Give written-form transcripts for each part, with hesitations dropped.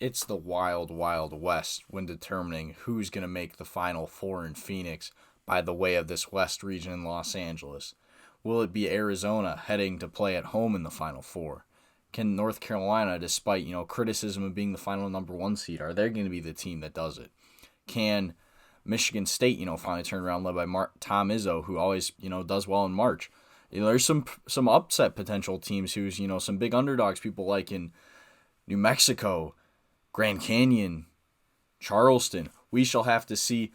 It's the wild, wild west when determining who's going to make the Final Four in Phoenix by the way of this West region in Los Angeles. Will it be Arizona heading to play at home in the Final Four? Can North Carolina, despite criticism of being the final number one seed, are they going to be the team that does it? Can Michigan State, finally turn around led by Tom Izzo, who always does well in March? There's some upset potential teams who's some big underdogs people like in New Mexico, Grand Canyon, Charleston. We shall have to see.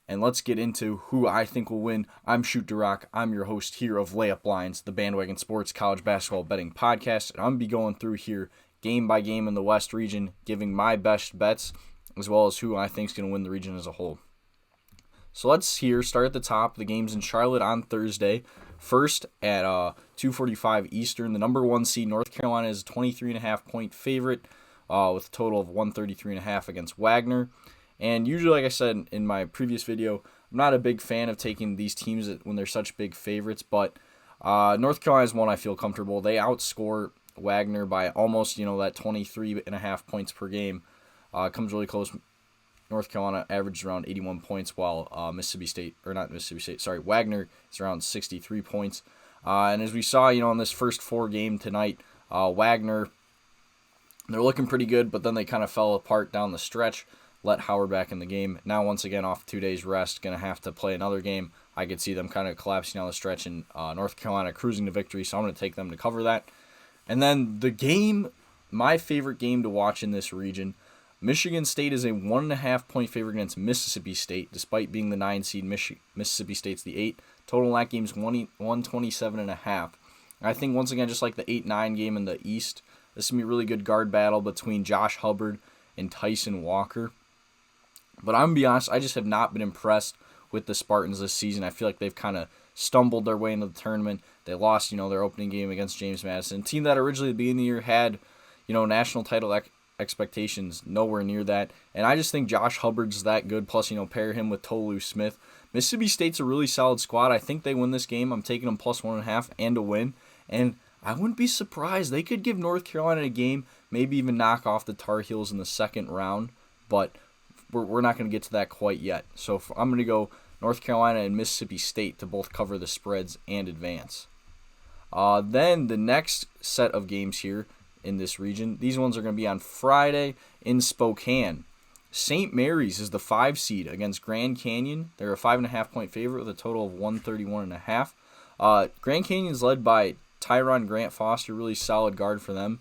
And let's get into who I think will win. I'm DaRock. I'm your host here of Layup Lines, the Bandwagon Sports College Basketball Betting Podcast. And I'm going to be going through here game by game in the West region, giving my best bets, as well as who I think is going to win the region as a whole. So let's start at the top. The game's in Charlotte on Thursday. First at 2:45 Eastern. The number one seed, North Carolina, is a 23.5-point favorite with a total of 133.5 against Wagner. And usually, like I said in my previous video, I'm not a big fan of taking these teams when they're such big favorites, but North Carolina is one I feel comfortable. They outscore Wagner by almost, that 23.5 points per game. Comes really close. North Carolina averaged around 81 points, while Wagner is around 63 points. And as we saw, in this first four game tonight, Wagner, they're looking pretty good, but then they kind of fell apart down the stretch. Let Howard back in the game. Now, once again, off 2 days rest, going to have to play another game. I could see them kind of collapsing down the stretch and North Carolina cruising to victory, so I'm going to take them to cover that. And then the game, my favorite game to watch in this region, Michigan State is a 1.5-point favorite against Mississippi State, despite being the 9 seed. Mississippi State's the 8. Total in that game is 127.5. I think, once again, just like the 8-9 game in the East, this is going to be a really good guard battle between Josh Hubbard and Tyson Walker. But I'm going to be honest, I just have not been impressed with the Spartans this season. I feel like they've kind of stumbled their way into the tournament. They lost, their opening game against James Madison, a team that originally at the beginning of the year had, national title expectations, nowhere near that. And I just think Josh Hubbard's that good, plus, pair him with Tolu Smith. Mississippi State's a really solid squad. I think they win this game. I'm taking them plus 1.5 and a win. And I wouldn't be surprised. They could give North Carolina a game, maybe even knock off the Tar Heels in the second round, but we're not going to get to that quite yet. So I'm going to go North Carolina and Mississippi State to both cover the spreads and advance. Then the next set of games here in this region, these ones are going to be on Friday in Spokane. St. Mary's is the 5 seed against Grand Canyon. They're a 5.5-point favorite with a total of 131.5. Grand Canyon's led by Tyron Grant Foster, really solid guard for them.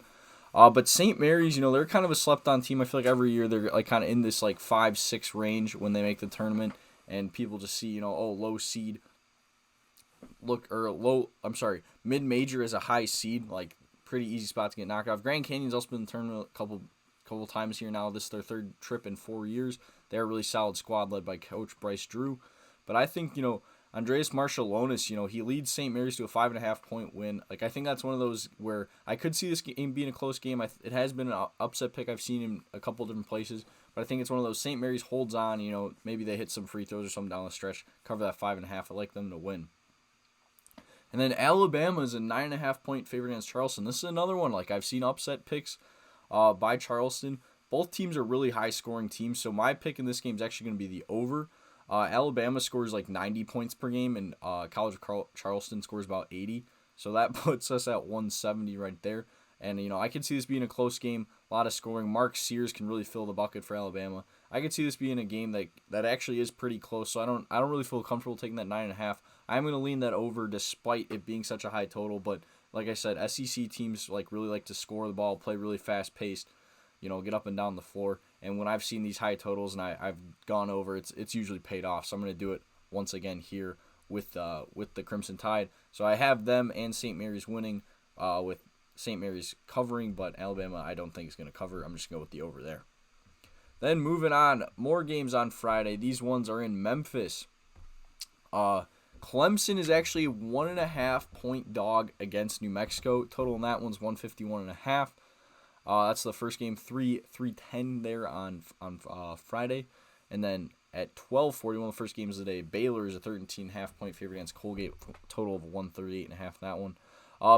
But St. Mary's, they're kind of a slept-on team. I feel like every year they're like kind of in this like 5-6 range when they make the tournament, and people just see low seed mid-major as a high seed, like pretty easy spot to get knocked off. Grand Canyon's also been in the tournament a couple times here now. This is their third trip in 4 years. They're a really solid squad led by Coach Bryce Drew. But I think Andreas Marshallonis, he leads St. Mary's to a 5.5-point win. Like, I think that's one of those where I could see this game being a close game. It has been an upset pick I've seen in a couple different places, but I think it's one of those St. Mary's holds on, maybe they hit some free throws or something down the stretch, cover that 5.5. I like them to win. And then Alabama is a 9.5-point favorite against Charleston. This is another one, like I've seen upset picks by Charleston. Both teams are really high-scoring teams, so my pick in this game is actually going to be the over. Alabama scores like 90 points per game, and College of Charleston scores about 80. So that puts us at 170 right there. And, I could see this being a close game, a lot of scoring. Mark Sears can really fill the bucket for Alabama. I could see this being a game that actually is pretty close, so I don't really feel comfortable taking that 9.5. I'm going to lean that over despite it being such a high total. But like I said, SEC teams really like to score the ball, play really fast-paced, get up and down the floor. And when I've seen these high totals and I've gone over, it's usually paid off. So I'm going to do it once again here with the Crimson Tide. So I have them and St. Mary's winning, with St. Mary's covering, but Alabama I don't think is going to cover. I'm just going to go with the over there. Then moving on, more games on Friday. These ones are in Memphis. Clemson is actually a 1.5-point dog against New Mexico. Total in that one's 151.5. That's the first game, 3:10 there on Friday. And then at 12:40, one of the first games of the day, Baylor is a 13.5-point favorite against Colgate, total of 138.5 that one.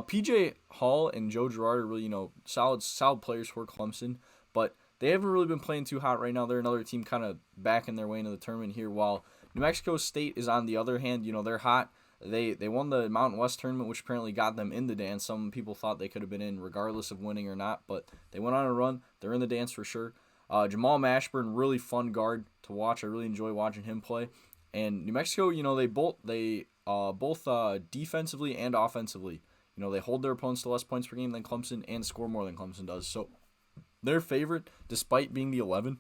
P.J. Hall and Joe Girard are really, solid players for Clemson, but they haven't really been playing too hot right now. They're another team kind of backing their way into the tournament here, while New Mexico State is on the other hand. They're hot. They won the Mountain West tournament, which apparently got them in the dance. Some people thought they could have been in regardless of winning or not, but they went on a run. They're in the dance for sure. Jamal Mashburn, really fun guard to watch. I really enjoy watching him play. And New Mexico, they both defensively and offensively, they hold their opponents to less points per game than Clemson and score more than Clemson does. So they're favorite despite being the 11.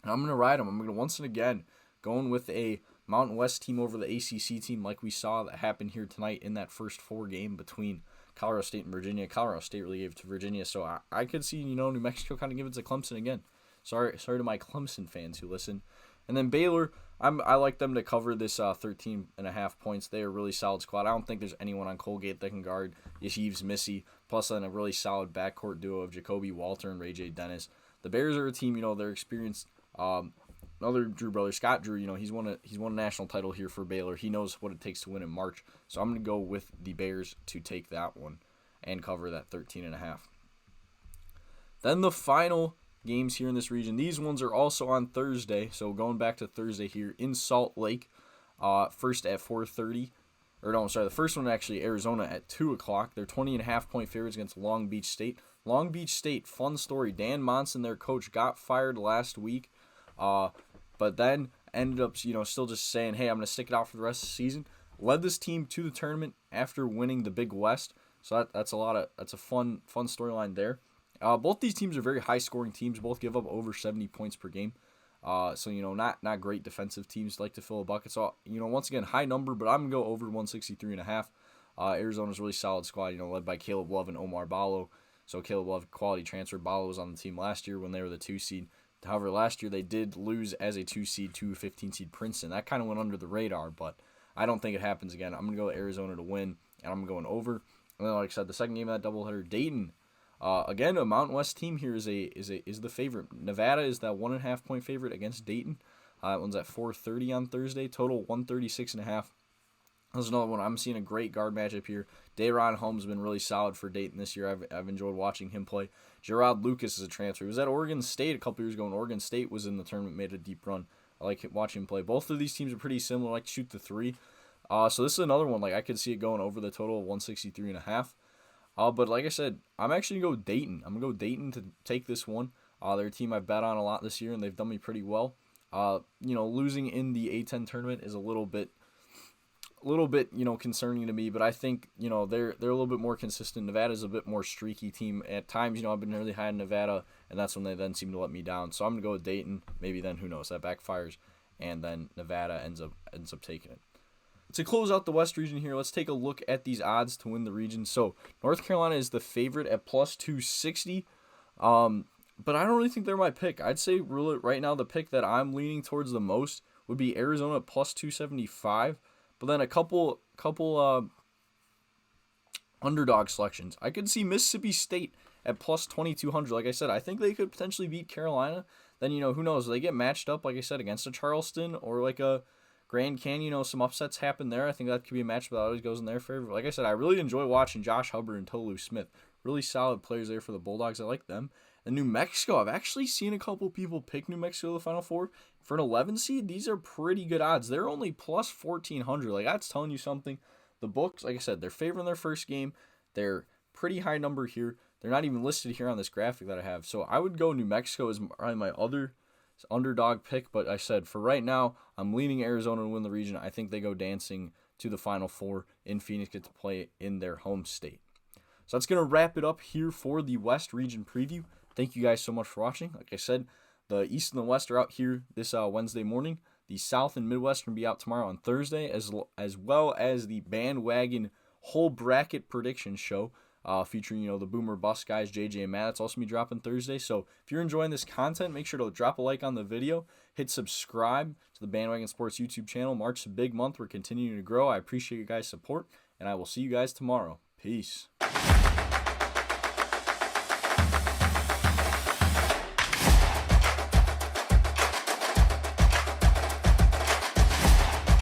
And I'm going to ride them. I'm going to once and again going with a Mountain West team over the ACC team like we saw that happen here tonight in that first 4 game between Colorado State and Virginia. Colorado State really gave it to Virginia, so I could see, New Mexico kind of give it to Clemson again. Sorry to my Clemson fans who listen. And then Baylor, I like them to cover this 13.5 points. They are a really solid squad. I don't think there's anyone on Colgate that can guard Yves Missy, plus then a really solid backcourt duo of Jacoby Walter and Ray J. Dennis. The Bears are a team, they're experienced. Another Drew brother, Scott Drew, he's won a national title here for Baylor. He knows what it takes to win in March. So I'm going to go with the Bears to take that one and cover that 13.5. Then the final games here in this region. These ones are also on Thursday. So going back to Thursday here in Salt Lake, first at 4:30. The first one actually Arizona at 2 o'clock. They're 20.5 point favorites against Long Beach State. Long Beach State, fun story. Dan Monson, their coach, got fired last week. But then ended up, still just saying, hey, I'm going to stick it out for the rest of the season. Led this team to the tournament after winning the Big West. So that's a fun storyline there. Both these teams are very high-scoring teams. Both give up over 70 points per game. So, not great defensive teams like to fill a bucket. So, once again, high number, but I'm going to go over 163.5. Arizona's really solid squad, led by Caleb Love and Omar Ballo. So, Caleb Love, quality transfer. Ballo was on the team last year when they were the 2 seed. However, last year they did lose as a 2 seed to 15 seed Princeton. That kind of went under the radar, but I don't think it happens again. I'm going to go Arizona to win, and I'm going over. And then, like I said, the second game of that doubleheader, Dayton. Again, a Mountain West team here is the favorite. Nevada is that 1.5 point favorite against Dayton. That one's at 4:30 on Thursday. Total 136.5. There's another one. I'm seeing a great guard matchup here. DaRock Holmes has been really solid for Dayton this year. I've enjoyed watching him play. Gerard Lucas is a transfer. He was at Oregon State a couple years ago, and Oregon State was in the tournament, made a deep run. I like watching him play. Both of these teams are pretty similar. I like to shoot the 3. So this is another one. I could see it going over the total of 163.5. But like I said, I'm actually going to go Dayton. I'm going to go Dayton to take this one. They're a team I've bet on a lot this year, and they've done me pretty well. Losing in the A-10 tournament is a little bit concerning to me, but I think, they're a little bit more consistent. Nevada's a bit more streaky team. At times, I've been really high in Nevada, and that's when they then seem to let me down. So I'm going to go with Dayton. Maybe then, who knows, that backfires, and then Nevada ends up taking it. To close out the West region here, let's take a look at these odds to win the region. So North Carolina is the favorite at plus 260. But I don't really think they're my pick. I'd say really right now the pick that I'm leaning towards the most would be Arizona at plus 275. But then a couple underdog selections. I could see Mississippi State at plus 2,200. Like I said, I think they could potentially beat Carolina. Then, who knows? They get matched up, like I said, against a Charleston or like a Grand Canyon. Some upsets happen there. I think that could be a match that always goes in their favor. Like I said, I really enjoy watching Josh Hubbard and Tolu Smith. Really solid players there for the Bulldogs. I like them. And New Mexico, I've actually seen a couple people pick New Mexico to the Final Four. For an 11 seed, these are pretty good odds. They're only plus 1,400. That's telling you something. The books, like I said, they're favoring their first game. They're pretty high number here. They're not even listed here on this graphic that I have. So I would go New Mexico as probably my other underdog pick. But I said, for right now, I'm leaning Arizona to win the region. I think they go dancing to the Final Four in Phoenix, get to play in their home state. So that's going to wrap it up here for the West region preview. Thank you guys so much for watching. Like I said, the East and the West are out here this Wednesday morning. The South and Midwest are going to be out tomorrow on Thursday, as well as the bandwagon whole bracket prediction show featuring, the Boomer Bust guys, JJ and Matt. That's also going to be dropping Thursday. So if you're enjoying this content, make sure to drop a like on the video. Hit subscribe to the Bandwagon Sports YouTube channel. March is a big month. We're continuing to grow. I appreciate you guys' support, and I will see you guys tomorrow. Peace.